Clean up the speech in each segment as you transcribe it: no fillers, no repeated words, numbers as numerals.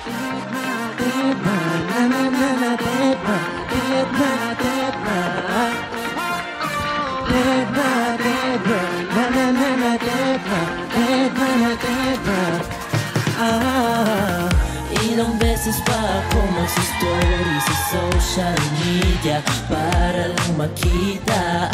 Deadma, na na na na, deadma, deadma, deadma. Deadma, deadma, na na na na, deadma, deadma, deadma. Ilang beses pa ako magsistory sa social media para lang makita.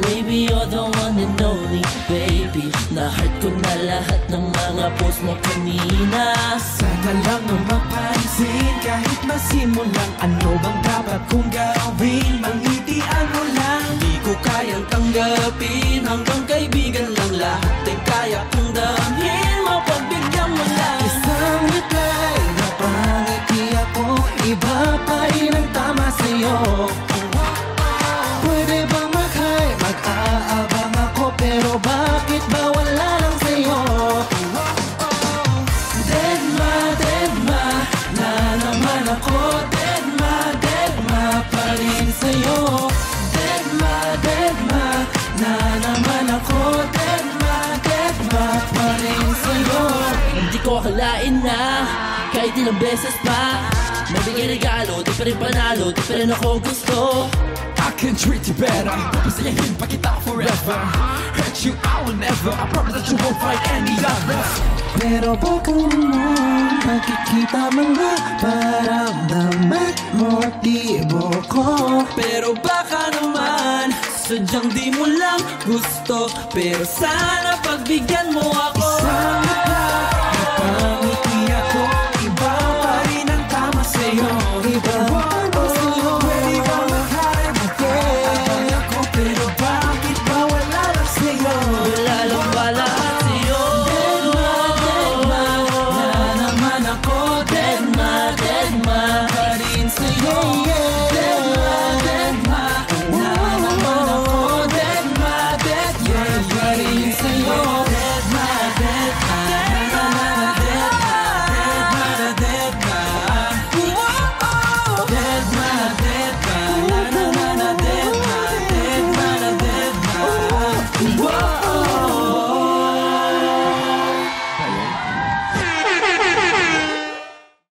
Maybe you're the one and only, baby. Na-heart ko na lahat ng mga post mo kanina. Sana lang na mapansin kahit masimulang ano bang dapat kong gawin. Mangitian mo lang, di ko kayang tanggapin. Hanggang kaibigan lang lahat ay kaya kong damhin. Mapagbigyan mo lang isang reply na pangiti ako, iba pa rin ang tama sa'yo. Pwede bang mag-high, mag-aabang ako, pero bakit ba wala lang sa'yo? Deadma, deadma, na naman ako. Deadma, deadma pa rin sa'yo. Deadma, deadma, na naman ako. Deadma, deadma pa rin sa'yo. Hindi ko akalain na kahit ilang beses pa mabigay regalo, di pa rin panalo, di pa rin ako gusto. I can treat you better, papasayahin pa kita forever. Hurt you, I will never, I promise that you won't find any other. Pero baka naman nakikita mga paramdaman motibo ko. Pero baka naman sadyang di mo lang gusto. Pero sana pagbigyan mo ako.